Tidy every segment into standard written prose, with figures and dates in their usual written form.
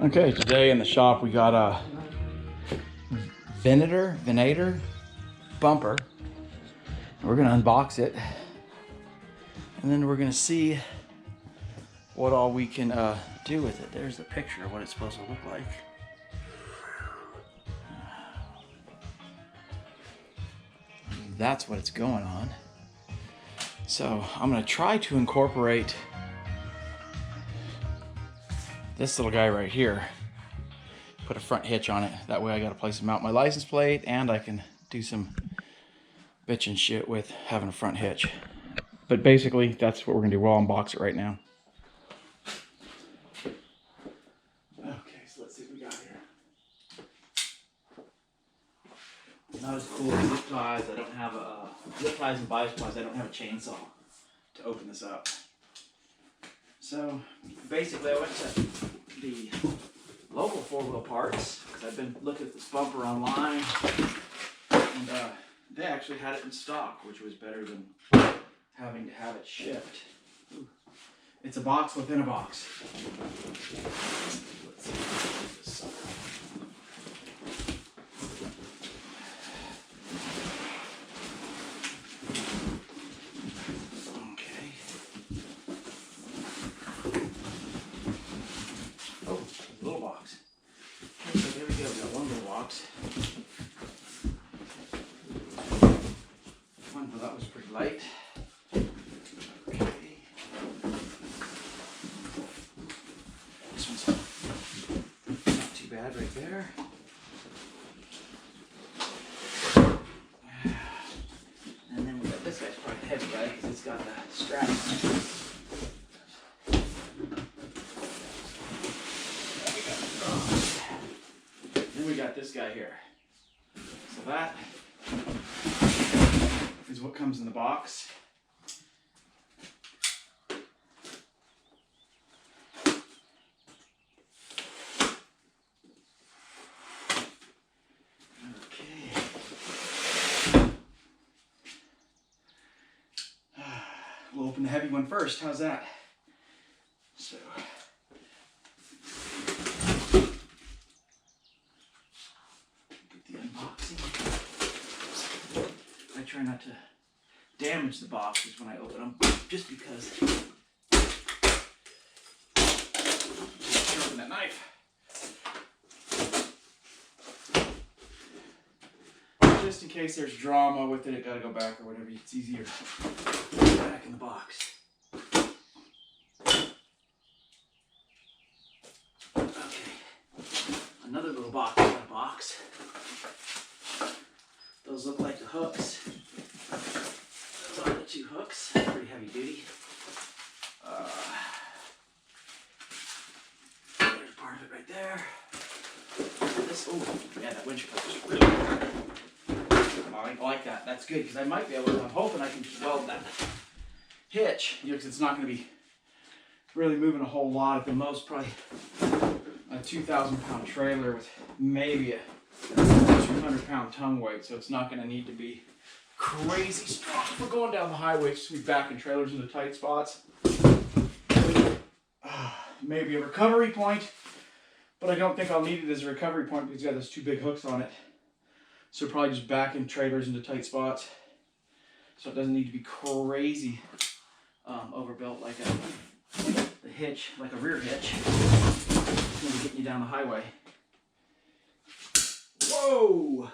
Okay, today in the shop we got a Venator bumper. We're gonna unbox it, and then we're gonna see what all we can do with it. There's the picture of what it's supposed to look like. That's what it's going on. So I'm gonna try to incorporate this little guy right here. Put a front hitch on it. That way I got a place to mount my license plate, and I can do some bitchin' shit with having a front hitch. But basically, that's what we're gonna do. We'll unbox it right now. Okay, so let's see what we got here. Not as cool as zip ties. I don't have a zip ties and bias plies. I don't have a chainsaw to open this up. So basically, I went to the local four-wheel parts because I've been looking at this bumper online, and they actually had it in stock, which was better than having to have it shipped. Ooh. It's a box within a box. Let's see this sucker. Okay. Oh, a little box. Okay, so there we go. We got one little box. Well, that was pretty light. Okay. This one's not too bad right there. And then we got this guy's probably heavy, right? Because it's got the straps. Then we got this guy here. So that is what comes in the box. Okay. We'll open the heavy one first. How's that? So. Get the unboxing. I try not to damage the boxes when I open them, just because sharpen that knife. Just in case there's drama with it, it gotta go back or whatever. It's easier back in the box. Okay, another little box in a box. Those look like the hooks. Those are the two hooks. Pretty heavy duty. There's part of it right there. This, oh, yeah, that winch cover is really good. I like that. That's good because I might be able to. I'm hoping I can weld that hitch, because it's not going to be really moving a whole lot. At the most, probably a 2,000-pound trailer with maybe a 200-pound tongue weight, so it's not going to need to be crazy strong. If we're going down the highway, it's just be backing trailers into tight spots. Maybe a recovery point, but I don't think I'll need it as a recovery point because it's got those two big hooks on it. So probably just backing trailers into tight spots, so it doesn't need to be crazy overbuilt like a hitch, like a rear hitch. It's going to be getting you down the highway. Whoa!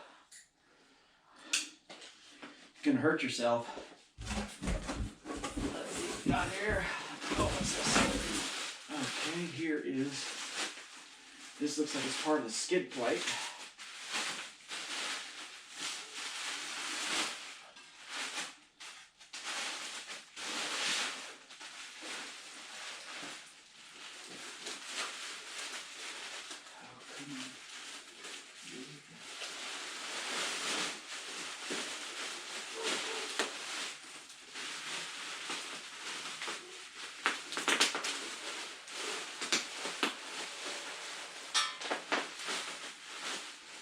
You're gonna hurt yourself. Let's see what we got here. Oh, what's this? Okay, here is. This looks like it's part of the skid plate.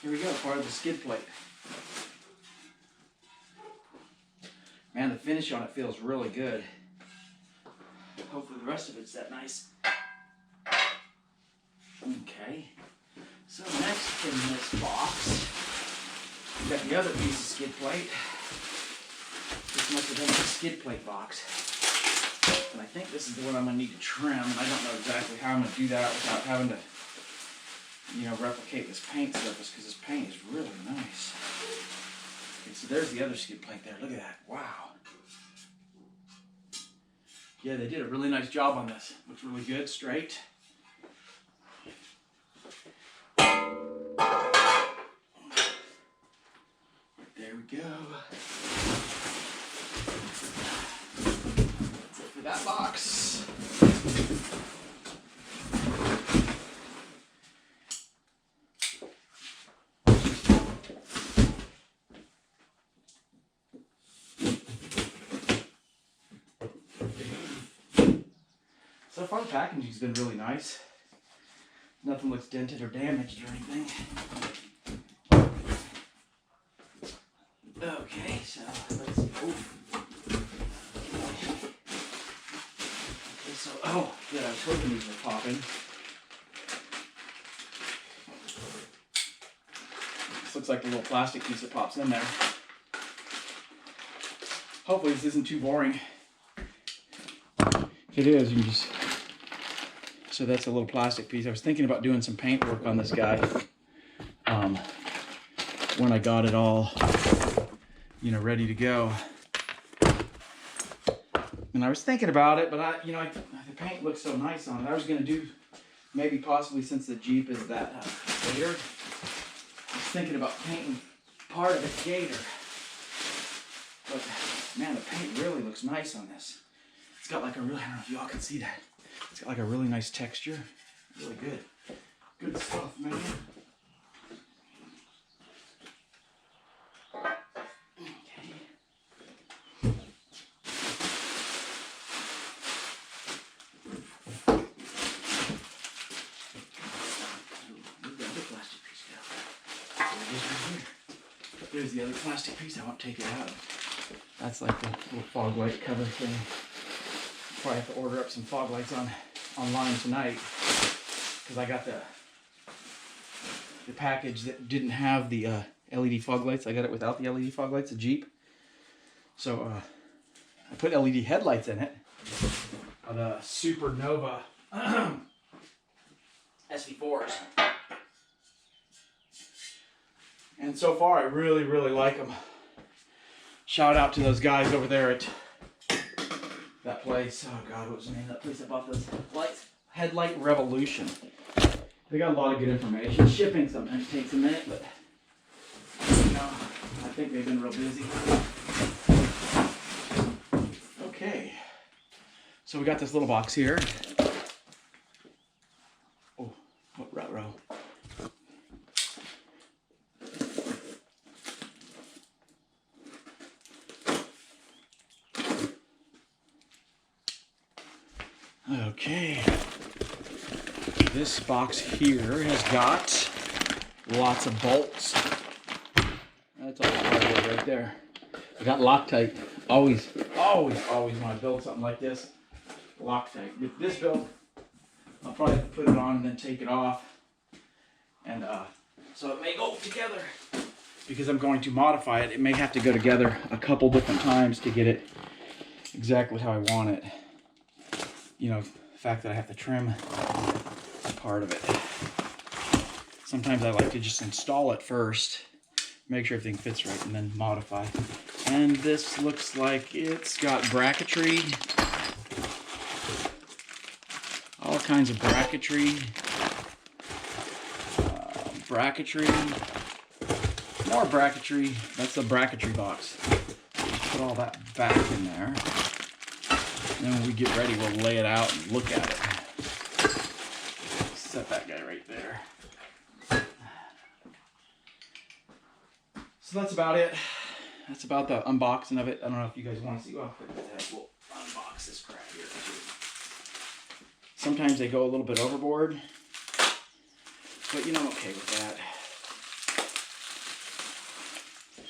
Here we go, part of the skid plate. Man, the finish on it feels really good. Hopefully the rest of it's that nice. Okay. in this box. We got the other piece of skid plate. This must have been the skid plate box. And I think this is the one I'm going to need to trim. And I don't know exactly how I'm going to do that without having to, you know, replicate this paint surface, because this paint is really nice. Okay, so there's the other skid plate there. Look at that. Wow. Yeah, they did a really nice job on this. Looks really good, straight. There we go. That's it for that box. So far the packaging's been really nice. Nothing looks dented or damaged or anything. Okay, so let's see. Okay, so, oh, good, I was hoping these were popping. This looks like the little plastic piece that pops in there. Hopefully this isn't too boring. If it is, you can just... So that's a little plastic piece. I was thinking about doing some paint work on this guy when I got it all, you know, ready to go. And I was thinking about it, but the paint looks so nice on it. I was going to do, maybe possibly, since the Jeep is that Gator, I was thinking about painting part of the Gator. But man, the paint really looks nice on this. It's got like a really, I don't know if y'all can see that. It's got like a really nice texture. Really good. Good stuff, man. Okay. Where'd the other plastic piece go? There it is right here. There's the other plastic piece. I won't take it out. That's like the little fog light cover thing. Probably have to order up some fog lights online tonight, because I got the package that didn't have the LED fog lights. I got it without the LED fog lights, the Jeep. So I put LED headlights in it. The Supernova SV4s. And so far I really, really like them. Shout out to those guys over there at that place. Oh God, what was the name of that place that bought those lights? Headlight Revolution. They got a lot of good information. Shipping sometimes takes a minute, but you know, I think they've been real busy. Okay, so we got this little box here. Oh, what row? Okay, this box here has got lots of bolts. That's all hardware right there. I got Loctite. Always when I build something like this, Loctite. With this build, I'll probably have to put it on and then take it off. And so it may go together, because I'm going to modify it. It may have to go together a couple different times to get it exactly how I want it. You know, the fact that I have to trim part of it. Sometimes I like to just install it first, make sure everything fits right, and then modify. And this looks like it's got bracketry. All kinds of bracketry. More bracketry. That's the bracketry box. Just put all that back in there. And then when we get ready, we'll lay it out and look at it. Set that guy right there. So that's about it. That's about the unboxing of it. I don't know if you guys want to see. Well, we'll unbox this crap here. Sometimes they go a little bit overboard, but you know, I'm okay with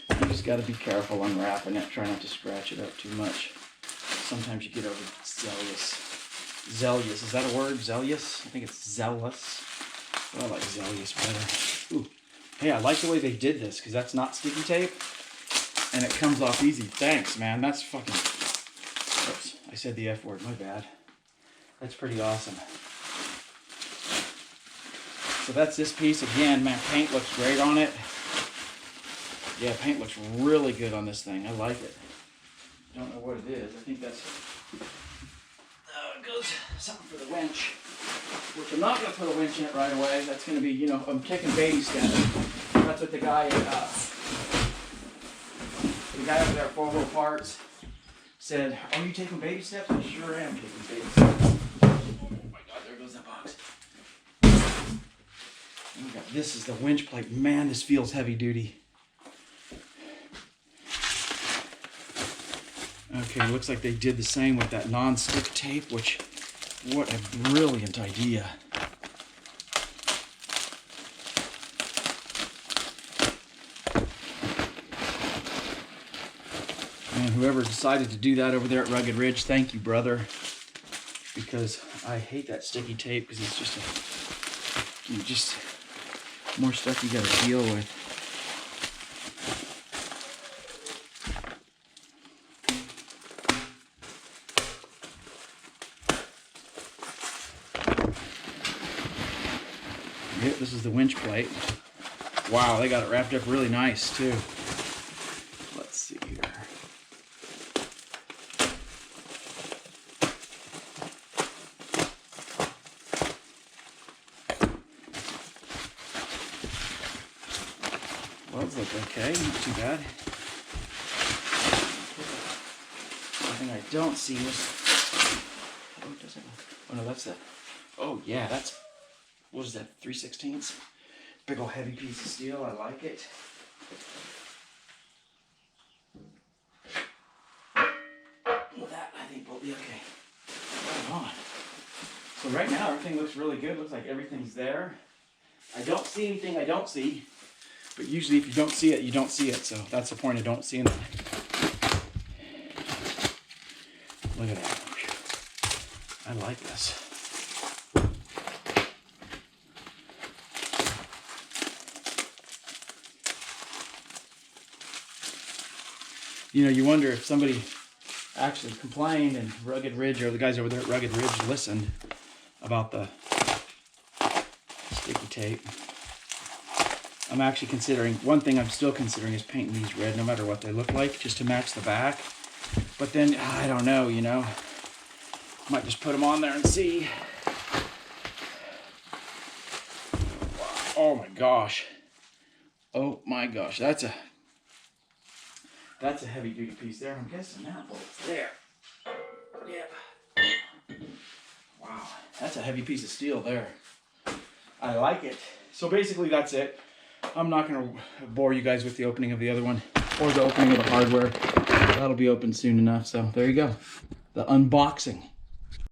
that. You just got to be careful unwrapping it. Try not to scratch it up too much. Sometimes you get overzealous. Zealous, is that a word? Zealous? I think it's zealous. But I like zealous better. Ooh, Hey, I like the way they did this because that's not sticky tape and it comes off easy. Thanks, man. That's fucking... Oops, I said the F word. My bad. That's pretty awesome. So that's this piece. Again, man, paint looks great on it. Yeah, paint looks really good on this thing. I like it. Don't know what it is. I think that's... Oh, it goes something for the winch. Which I'm not going to put a winch in it right away. That's going to be, you know, I'm taking baby steps. That's what the guy over there at 4 Wheel Parts said, are you taking baby steps? I sure am taking baby steps. Oh my God, there goes that box. This is the winch plate. Man, this feels heavy duty. Okay, looks like they did the same with that non-stick tape, which, what a brilliant idea. And whoever decided to do that over there at Rugged Ridge, thank you, brother. Because I hate that sticky tape because it's just more stuff you gotta deal with. Yep, this is the winch plate. Wow, they got it wrapped up really nice too. Let's see here. Gloves look okay, not too bad. The thing I don't see is... Oh, it doesn't... Oh no, that's the... Oh yeah, that's... What is that, 3/16? Big old heavy piece of steel, I like it. Well, that I think will be okay. Right on. So right now everything looks really good. Looks like everything's there. I don't see anything I don't see. But usually if you don't see it, you don't see it. So that's the point of don't seeing it. Look at that. I like this. You know, you wonder if somebody actually complained and Rugged Ridge, or the guys over there at Rugged Ridge, listened about the sticky tape. I'm actually considering, one thing I'm still considering is painting these red no matter what they look like, just to match the back. But then, I don't know, you know. Might just put them on there and see. Oh my gosh. Oh my gosh, that's a heavy duty piece there. I'm guessing that bolt's there. Yeah. Wow, that's a heavy piece of steel there. I like it. So basically that's it. I'm not going to bore you guys with the opening of the other one or the opening of the hardware. That'll be open soon enough. So there you go. The unboxing.